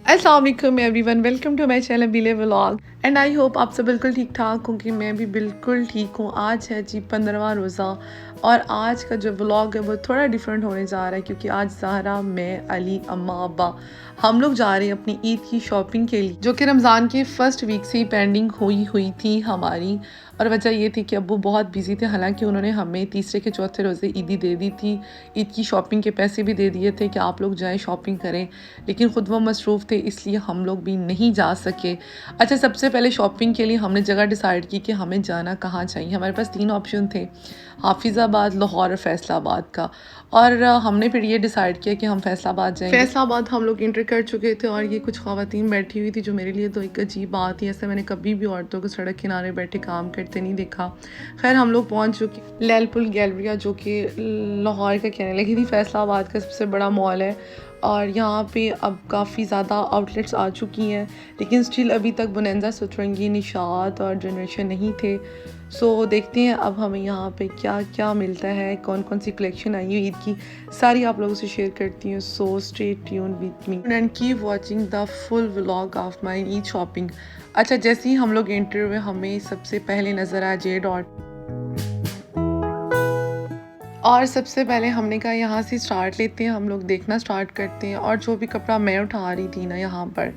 अस्सलाम वालेकुम everyone, welcome to my channel बिले व्लॉग एंड आई होप आप सब बिल्कुल ठीक ठाक हूँ कि मैं भी बिल्कुल ठीक हूँ। आज है जी 15वां रोज़ा और आज का जो व्लॉग है वो थोड़ा डिफरेंट होने जा रहा है क्योंकि आज ज़हरा, मैं, अली, अम्मा, अब्बा हम लोग जा रहे हैं अपनी ईद की शॉपिंग के लिए, जो कि रमज़ान के फर्स्ट वीक से ही पेंडिंग हुई थी हमारी। और वजह ये थी कि अब्बू बहुत बिजी थे, हालांकि उन्होंने हमें तीसरे के चौथे रोज़े ईदी दे दी थी, ईद की शॉपिंग के पैसे भी दे दिए थे कि आप लोग जाएं शॉपिंग करें, लेकिन ख़ुद वो मसरूफ़ थे इसलिए हम लोग भी नहीं जा सके। अच्छा, सबसे पहले शॉपिंग के लिए हमने जगह डिसाइड की कि हमें जाना कहाँ चाहिए। हमारे पास 3 ऑप्शन थे, हाफिज़ाबाद, लाहौर और फैसलाबाद का। और हमने फिर ये डिसाइड किया कि हम फैसलाबाद जाएंगे। फैसलाबाद हम लोग इंटर कर चुके थे और ये कुछ ख़वातीन बैठी हुई थी जो मेरे लिए तो एक अजीब बात थी। ऐसे मैंने कभी भी औरतों को सड़क किनारे बैठे काम करते नहीं देखा। खैर हम लोग पहुँच चुके लैलपुल गैलरिया, जो कि लाहौर का कहने लगी थी फैसलाबाद का सबसे बड़ा मॉल है। और यहाँ पे अब काफ़ी ज़्यादा आउटलेट्स आ चुकी हैं, लेकिन स्टिल अभी तक बोनैंज़ा, सतरंगी, निशात और जनरेशन नहीं थे। सो देखते हैं अब हमें यहाँ पे क्या क्या मिलता है, कौन कौन सी कलेक्शन आई है ईद की, सारी आप लोगों से शेयर करती हूँ। So stay tune with me and keep watching the full vlog of my Eid shopping. अच्छा, जैसे ही हम लोग एंटर हुए हमें सबसे पहले नज़र आया जे डॉट, और सबसे पहले हमने कहा यहाँ से स्टार्ट लेते हैं, हम लोग देखना स्टार्ट करते हैं। और जो भी कपड़ा मैं उठा रही थी ना यहाँ पर,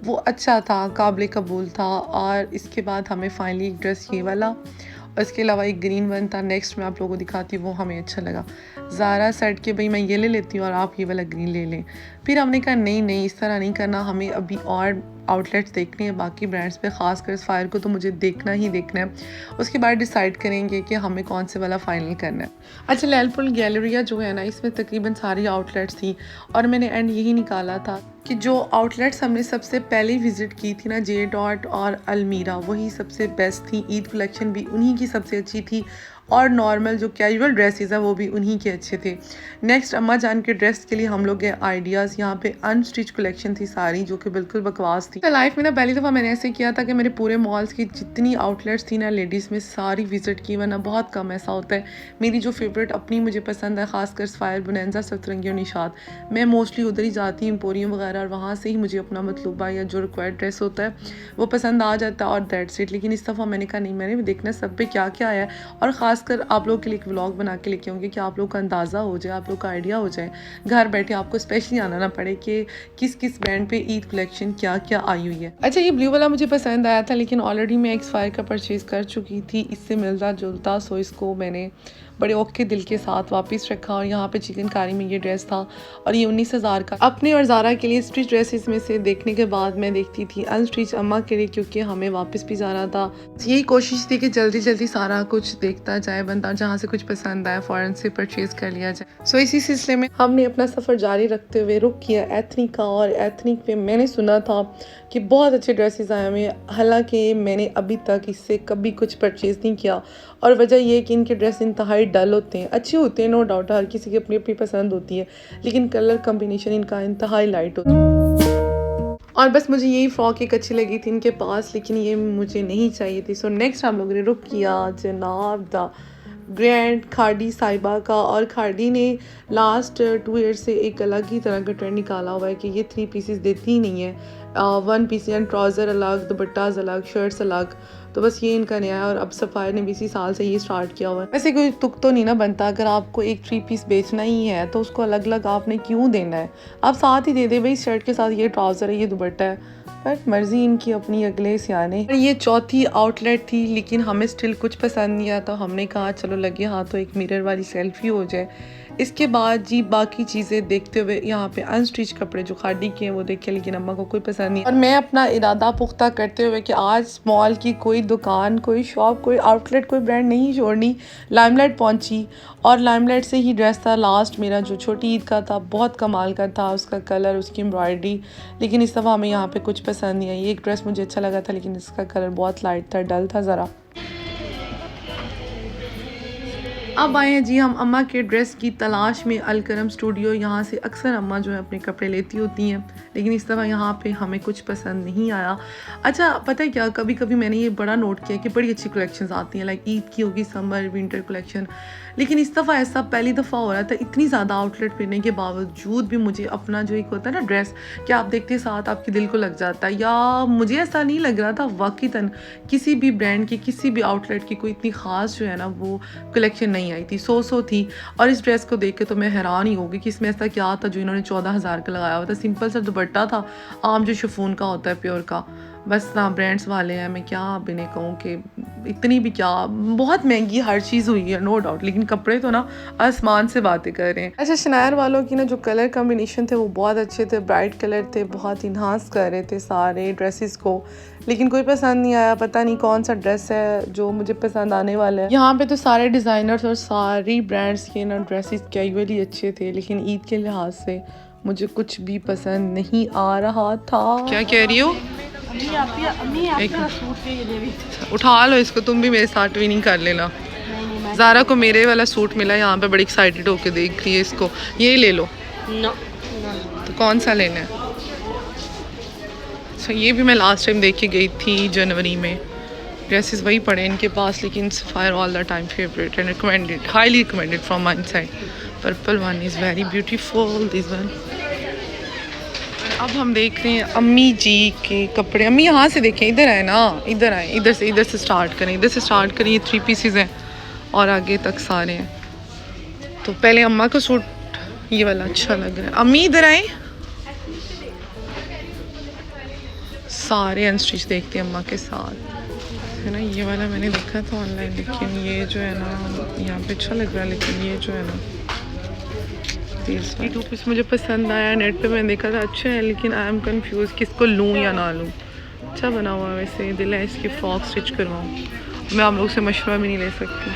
वो अच्छा था, काबिल कबूल था। और इसके बाद हमें फाइनली एक ड्रेस ये वाला और इसके अलावा एक ग्रीन वन था, नेक्स्ट मैं आप लोगों को दिखाती हूँ, वो हमें अच्छा लगा। ज़ारा सेट के भाई मैं ये ले लेती हूँ और आप ये वाला ग्रीन ले लें। फिर हमने कहा नहीं नहीं, इस तरह नहीं करना, हमें अभी और आउटलेट्स देखने हैं बाकी ब्रांड्स पे, ख़ासकर फायर को तो मुझे देखना ही देखना है। उसके बाद डिसाइड करेंगे कि हमें कौन से वाला फ़ाइनल करना है। अच्छा, लैलपुल गैलरिया जो है ना, इसमें तकरीबन सारी आउटलेट्स थी और मैंने एंड यही निकाला था कि जो आउटलेट्स हमने सबसे पहले विज़िट की थी ना, जे डॉट और अलमीरा, वही सबसे बेस्ट थी। ईद कलेक्शन भी उन्हीं की सबसे अच्छी थी और नॉर्मल जो कैजुअल ड्रेसेस है वो भी उन्हीं के अच्छे थे। नेक्स्ट अम्मा जान के ड्रेस के लिए हम लोग गए आइडियाज़, यहाँ पे अनस्टिच कलेक्शन थी सारी, जो कि बिल्कुल बकवास थी। लाइफ में ना पहली दफ़ा मैंने ऐसे किया था कि मेरे पूरे मॉल्स की जितनी आउटलेट्स थी ना लेडीज़ में, सारी विज़िट की, वरना बहुत कम ऐसा होता है। मेरी जो फेवरेट अपनी मुझे पसंद है, खासकर सफायर, बोनैंज़ा, सतरंगी और निशात, मैं मोस्टली उधर ही जाती हूँ, एम्पोरियम वगैरह, और वहाँ से ही मुझे अपना मतलूबा या जो रिक्वायर्ड ड्रेस होता है वो पसंद आ जाता है और दैट्स इट। लेकिन इस दफ़ा मैंने कहा नहीं, मैंने भी देखना सब पे क्या क्या आया है, और ख़ासकर आप लोग के लिए एक व्लॉग बना के लेके आऊँगी कि आप लोग का अंदाज़ा हो जाए, आप लोग का आइडिया हो जाए, घर बैठे आपको स्पेशली आना ना पड़े कि किस किस ब्रांड पे ईद कलेक्शन क्या क्या आई हुई है। अच्छा, ये ब्लू वाला मुझे पसंद आया था, लेकिन ऑलरेडी मैं एक्सपायर का परचेज़ कर चुकी थी, इससे मिलता जुलता, सो इसको मैंने बड़े औखे दिल के साथ वापस रखा। और यहाँ पे चिकनकारी में ये ड्रेस था और ये 19,000 का। अपने और ज़ारा के लिए स्टिच ड्रेसेस में से देखने के बाद मैं देखती थी अनस्टिच अम्मा के लिए, क्योंकि हमें वापस भी जाना था। यही कोशिश थी कि जल्दी जल्दी सारा कुछ देखता जाए बंदा, जहाँ से कुछ पसंद आए फ़ौरन से परचेज़ कर लिया जाए। सो इसी सिलसिले में हमने अपना सफ़र जारी रखते हुए रुक किया एथनिक का। और एथनिक पे मैंने सुना था कि बहुत अच्छे ड्रेसेस आए हुए हैं, हालांकि मैंने अभी तक इससे कभी कुछ परचेज़ नहीं किया। और वजह यह है कि इनके ड्रेस इंतहाई डल होते हैं, अच्छे होते हैं, नो डाउट, हर किसी की अपनी अपनी पसंद होती है, लेकिन कलर कम्बिनेशन इनका इंतहाई लाइट होता है। और बस मुझे यही फ्रॉक एक अच्छी लगी थी इनके पास, लेकिन ये मुझे नहीं चाहिए थी। सो नेक्स्ट हम लोगों ने रुक किया जनाब द ग्रैंड खाड़ी साहिबा का। और खाड़ी ने लास्ट 2 ईयर्स से एक अलग ही तरह का ट्रेंड निकाला हुआ है कि ये 3 पीसेस देती ही नहीं है, 1 पीस एंड ट्राउज़र अलग, दुपट्टाज अलग, शर्ट्स अलग। तो बस ये इनका नया है और अब सफ़ायर ने भी इसी साल से ये स्टार्ट किया हुआ है। वैसे कोई तुक तो नहीं ना बनता, अगर आपको एक 3 पीस बेचना ही है तो उसको अलग अलग आपने क्यों देना है, आप साथ ही दे दे भाई, शर्ट के साथ ये ट्राउज़र है, ये दुपट्टा है, बट मर्ज़ी इनकी अपनी, अगले सियाने। ये चौथी आउटलेट थी, लेकिन हमें स्टिल कुछ पसंद नहीं आया, तो हमने कहा चलो लगे हाथों एक मिरर वाली सेल्फी हो जाए। इसके बाद जी बाकी चीज़ें देखते हुए यहाँ पे अनस्टिच कपड़े जो खाड़ी के हैं वो देखे, लेकिन अम्मा को कोई पसंद नहीं। और मैं अपना इरादा पुख्ता करते हुए कि आज मॉल की कोई दुकान, कोई शॉप, कोई आउटलेट, कोई ब्रांड नहीं छोड़नी, लाइमलाइट पहुँची। और लाइमलाइट से ही ड्रेस था लास्ट मेरा, जो छोटी ईद का था, बहुत कमाल का था उसका कलर, उसकी एम्ब्रॉयडरी, लेकिन इस दफ़ा हमें यहाँ पे कुछ पसंद नहीं आई। ये एक ड्रेस मुझे अच्छा लगा था, लेकिन इसका कलर बहुत लाइट था, डल था ज़रा। अब आए हैं जी हम अम्मा के ड्रेस की तलाश में अलकरम स्टूडियो। यहाँ से अक्सर अम्मा जो है अपने कपड़े लेती होती हैं, लेकिन इस दफ़ा यहाँ पे हमें कुछ पसंद नहीं आया। अच्छा पता है क्या, कभी कभी मैंने ये बड़ा नोट किया कि बड़ी अच्छी कलेक्शंस आती हैं, लाइक ईद की होगी, समर विंटर कलेक्शन, लेकिन इस दफ़ा ऐसा पहली दफ़ा हो रहा था इतनी ज़्यादा आउटलेट फिरने के बावजूद भी मुझे अपना जो एक होता है ना ड्रेस, क्या आप देखते साथ आपके दिल को लग जाता है, या मुझे ऐसा नहीं लग रहा था वाक़ईतन किसी भी ब्रांड की किसी भी आउटलेट की कोई इतनी ख़ास जो है ना वो कलेक्शन नहीं आई थी। सो थी। और इस ड्रेस को देख के तो मैं हैरान ही होगी कि इसमें ऐसा क्या था जो इन्होंने 14,000 का लगाया हुआ था। सिंपल सा दुपट्टा था, आम जो शिफॉन का होता है प्योर का, बस ना ब्रांड्स वाले हैं। मैं क्या अब इन्हें कहूँ कि इतनी भी क्या, बहुत महंगी हर चीज़ हुई है नो डाउट, लेकिन कपड़े तो ना आसमान से बातें कर रहे हैं। अच्छा शनायर वालों की ना जो कलर कॉम्बिनेशन थे वो बहुत अच्छे थे, ब्राइट कलर थे, बहुत इन्हांस कर रहे थे सारे ड्रेसेस को, लेकिन कोई पसंद नहीं आया। पता नहीं कौन सा ड्रेस है जो मुझे पसंद आने वाला है। यहाँ पे तो सारे डिज़ाइनर्स और सारी ब्रांड्स के ना ड्रेसेस कैजुअली अच्छे थे, लेकिन ईद के लिहाज से मुझे कुछ भी पसंद नहीं आ रहा था। क्या कह रही हो? उठा लो इसको, तुम भी मेरे साथ ट्विनिंग कर लेना। ज़ारा को मेरे वाला सूट मिला, यहाँ पे बड़ी एक्साइटेड होके देख रही है इसको। ये ले लो। तो कौन सा लेना है? अच्छा ये भी मैं लास्ट टाइम देख के गई थी जनवरी में। ड्रेसेस वही पड़े इनके पास, लेकिन sapphire all the time favourite and recommended, highly recommended from my side. Purple one is very beautiful, this one. अब हम देख रहे हैं अम्मी जी के कपड़े। अम्मी यहाँ से देखें, इधर आए ना, इधर आए, इधर से स्टार्ट करें, इधर से स्टार्ट करें। ये 3 पीसेस हैं और आगे तक सारे हैं। तो पहले अम्मा का सूट ये वाला अच्छा लग रहा है। अम्मी इधर आए, सारे अनस्टिच देखते हैं अम्मा के साथ, है ना। ये वाला मैंने देखा था ऑनलाइन, लेकिन ये जो है ना यहाँ पे अच्छा लग रहा है, लेकिन ये जो है ना 2 पीस मुझे पसंद आया। नेट पे मैंने देखा था अच्छा है, लेकिन आई एम कंफ्यूज किसको लूँ या ना लूँ। अच्छा बना हुआ है वैसे, दिल है इसकी फ्रॉक स्टिच करवाऊँ। मैं आप लोग से मशवरा भी नहीं ले सकती।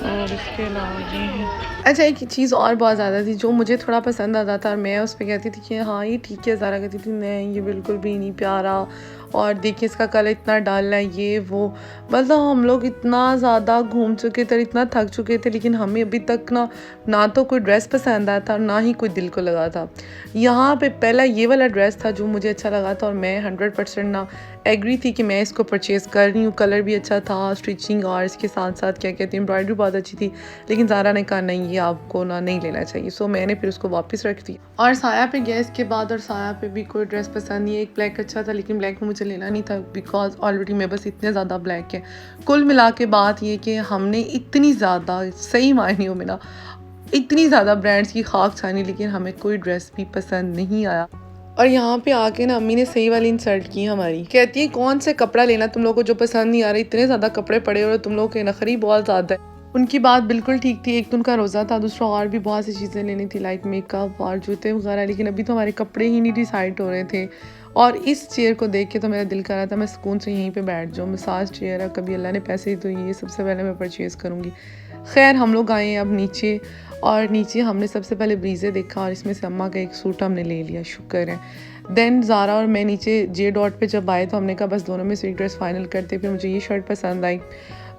और इसके अलावा ये है। अच्छा एक चीज़ और बहुत ज़्यादा थी जो मुझे थोड़ा पसंद आता था, और मैं उस पर कहती थी कि हाँ ये ठीक है, ज़ारा कहती थी नहीं ये बिल्कुल भी नहीं प्यारा, और देखिए इसका कलर इतना डल है, ये वो। मतलब हम लोग इतना ज़्यादा घूम चुके थे, इतना थक चुके थे, लेकिन हमें अभी तक ना तो कोई ड्रेस पसंद आया था, ना ही कोई दिल को लगा था। यहाँ पे पहला ये वाला ड्रेस था जो मुझे अच्छा लगा था, और मैं 100% ना एग्री थी कि मैं इसको परचेज़ कर रही हूँ। कलर भी अच्छा था, स्टिचिंग और इसके साथ साथ क्या कहते हैं एम्ब्रॉयडरी बहुत अच्छी थी, लेकिन ज़ारा ने कहा नहीं ये आपको ना नहीं लेना चाहिए। सो मैंने फिर उसको वापस रख दिया। और साया पे गया इसके बाद, और साया पे भी कोई ड्रेस पसंद नहीं है। एक ब्लैक अच्छा था, लेकिन ब्लैक में मुझे लेना नहीं था, बिकॉज ऑलरेडी मेरे बस इतने ज़्यादा ब्लैक है। कुल मिला के बात ये कि हमने इतनी ज़्यादा, सही मायने में ना इतनी ज़्यादा ब्रांड्स की खाक छानी, लेकिन हमें कोई ड्रेस भी पसंद नहीं आया। और यहाँ पे आके ना अम्मी ने सही वाली इंसल्ट की हमारी, कहती है कौन से कपड़ा लेना तुम लोगों को जो पसंद नहीं आ रहा, इतने ज़्यादा कपड़े पड़े और तुम लोग के नखरी बहुत ज़्यादा है। उनकी बात बिल्कुल ठीक थी। एक तो उनका रोज़ा था, दूसरा और भी बहुत सी चीज़ें लेनी थी, लाइक मेकअप और जूते वगैरह, लेकिन अभी तो हमारे कपड़े ही नहीं डिसाइड हो रहे थे। और इस चेयर को देख के तो मेरा दिल कर रहा था मैं सुकून से यहीं पे बैठ जाऊँ। मसाज चेयर है, कभी अल्लाह ने पैसे तो ये सबसे पहले मैं परचेज़ करूँगी। खैर हम लोग आए हैं अब नीचे, और नीचे हमने सबसे पहले ब्रीज़े देखा, और इसमें से अम्मा का एक सूट हमने ले लिया, शुक्र है। देन ज़ारा और मैं नीचे जे डॉट पे जब आए तो हमने कहा बस दोनों में से एक ड्रेस फाइनल करते। फिर मुझे ये शर्ट पसंद आई।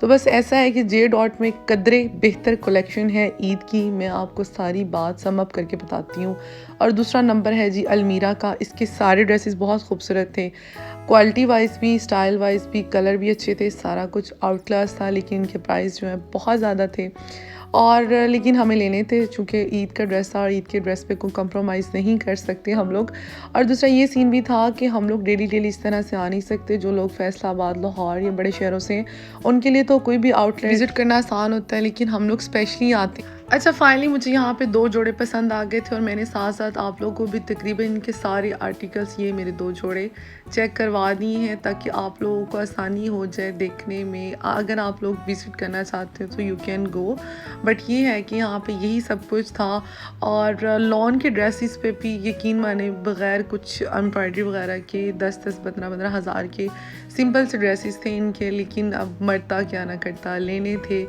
तो बस ऐसा है कि जे डॉट में कदरे बेहतर कलेक्शन है ईद की, मैं आपको सारी बात सम अप करके बताती हूँ। और दूसरा नंबर है जी अलमीरा का, इसके सारे ड्रेसेस बहुत खूबसूरत थे, क्वालिटी वाइज भी, स्टाइल वाइज भी, कलर भी अच्छे थे, सारा कुछ आउट क्लास था, लेकिन इनके प्राइस जो है बहुत ज़्यादा थे। और लेकिन हमें लेने थे, चूँकि ईद का ड्रेस था और ईद के ड्रेस पे कोई कंप्रोमाइज़ नहीं कर सकते हम लोग। और दूसरा ये सीन भी था कि हम लोग डेली इस तरह से आ नहीं सकते। जो लोग फैसलाबाद, लाहौर या बड़े शहरों से हैं, उनके लिए तो कोई भी आउटलेट विज़िट करना आसान होता है, लेकिन हम लोग स्पेशली आते हैं। अच्छा फाइनली मुझे यहाँ पे 2 जोड़े पसंद आ गए थे, और मैंने साथ साथ आप लोगों को भी तकरीबन इनके सारे आर्टिकल्स, ये मेरे 2 जोड़े चेक करवा दिए हैं, ताकि आप लोगों को आसानी हो जाए देखने में। अगर आप लोग विज़िट करना चाहते हो तो यू कैन गो, बट ये है कि यहाँ पे यही सब कुछ था। और लॉन के ड्रेसेस पे भी यकीन माने बग़ैर कुछ एम्ब्रॉयडरी वगैरह के 10-10, 15-15 हज़ार के सिंपल से ड्रेसेस थे इनके, लेकिन अब मरता क्या ना करता, लेने थे।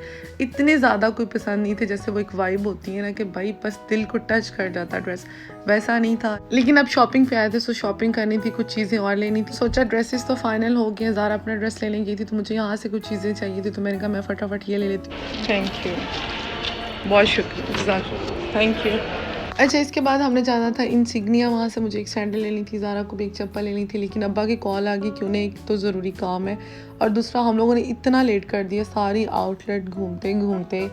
इतने ज़्यादा कोई पसंद नहीं थे, जैसे वो एक वाइब होती है ना कि भाई बस दिल को टच कर जाता ड्रेस, वैसा नहीं था। लेकिन अब शॉपिंग पे आए थे, सो शॉपिंग करनी थी, कुछ चीज़ें और लेनी थी। सोचा ड्रेसेस तो फाइनल हो गए, ज़ारा अपना ड्रेस लेने गई थी तो मुझे यहाँ से कुछ चीज़ें चाहिए थी, तो मैंने कहा मैं फटाफट ये ले लेती हूँ। थैंक यू, बहुत शुक्रिया, थैंक यू। अच्छा, इसके बाद हमने जाना था इंसिग्निया, वहाँ से मुझे एक सैंडल लेनी थी, ज़ारा को भी एक चप्पल लेनी थी, लेकिन अब्बा की कॉल आ गई कि उन्हें एक तो ज़रूरी काम है और दूसरा हम लोगों ने इतना लेट कर दिया सारी आउटलेट घूमते घूमते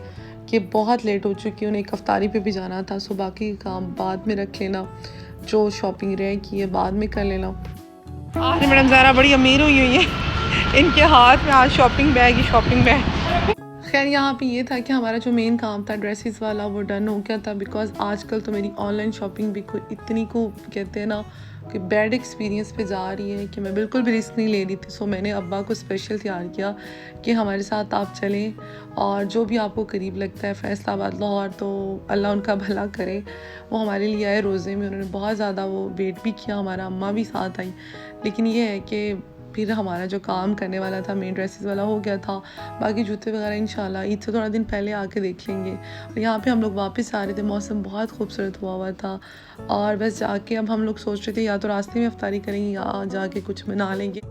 कि बहुत लेट हो चुकी। उन्हें एक अफ्तारी पे भी जाना था, सो बाकी काम बाद में रख लेना, जो शॉपिंग रह की है बाद में कर लेना। आज मैडम ज़ारा बड़ी अमीर हुई है, इनके हाथ में आज शॉपिंग बैग ही शॉपिंग बैग। खैर यहाँ पे ये था कि हमारा जो मेन काम था ड्रेसेस वाला वो डन हो गया था, बिकॉज़ आजकल तो मेरी ऑनलाइन शॉपिंग भी इतनी को कहते हैं ना कि बैड एक्सपीरियंस पे जा रही है कि मैं बिल्कुल भी रिस्क नहीं ले रही थी। सो मैंने अब्बा को स्पेशल तैयार किया कि हमारे साथ आप चलें और जो भी आपको करीब लगता है फैसलाबाद लाहौर, तो अल्लाह उनका भला करे। वो हमारे लिए आए रोज़े में, उन्होंने बहुत ज़्यादा वो वेट भी किया, हमारा अम्मा भी साथ आई। लेकिन ये है कि फिर हमारा जो काम करने वाला था मेन ड्रेसेस वाला हो गया था, बाकी जूते वगैरह इंशाल्लाह ईद से थोड़ा दिन पहले आके देख लेंगे। और यहाँ पे हम लोग वापस आ रहे थे, मौसम बहुत खूबसूरत हुआ था और बस जाके अब हम लोग सोच रहे थे या तो रास्ते में अफ्तारी करेंगे या जाके कुछ बना लेंगे।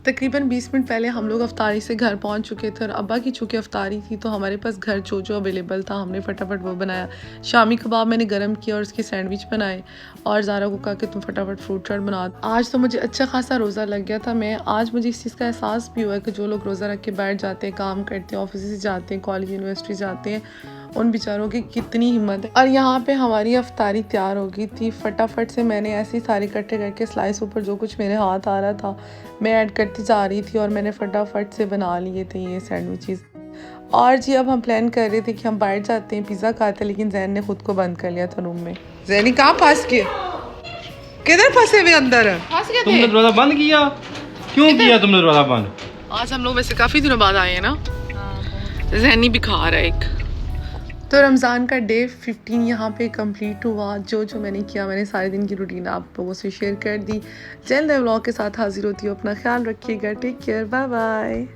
तकरीबन 20 मिनट पहले हम लोग अफ्तारी से घर पहुंच चुके थे और अब्बा की चूँकि अफ्तारी थी तो हमारे पास घर जो अवेलेबल था हमने फटाफट वो बनाया। शामी कबाब मैंने गरम किया और उसके सैंडविच बनाए और ज़ारा को कहा कि तुम फटाफट फ्रूट चाट बना। आज तो मुझे अच्छा खासा रोज़ा लग गया था। आज मुझे इस चीज़ का एहसास भी हुआ कि जो लोग रोज़ा रख के बैठ जाते हैं, काम करते हैं, ऑफिस से जाते हैं, कॉलेज यूनिवर्सिटी जाते हैं, उन बेचारों की कितनी हिम्मत है। और यहाँ पे हमारी अफ्तारी तैयार हो गई थी। फटाफट से मैंने ऐसे ही सारे इकट्ठे करके स्लाइस ऊपर जो कुछ मेरे हाथ आ रहा था मैं ऐड करती जा रही थी और मैंने फटाफट से बना लिए थे ये सैंडविचेस। और जी अब हम प्लान कर रहे थे कि हम बाहर जाते हैं, पिज़्ज़ा खाते हैं, लेकिन जैन ने खुद को बंद कर लिया था रूम में। जैनी कहाँ फंस गए? किधर फंसे हुए अंदर? तुमने दरवाजा बंद किया? क्यों किया तुमने दरवाजा बंद? आज हम लोग वैसे काफ़ी दिनों बाद आए हैं ना। जैनी भी खा रहा है एक। तो रमज़ान का डे 15 यहाँ पे कंप्लीट हुआ। जो मैंने किया, मैंने सारे दिन की रूटीन आप लोगों से शेयर कर दी। जल्द व्लॉग के साथ हाजिर होती हूँ। अपना ख्याल रखिएगा। Take care, bye bye.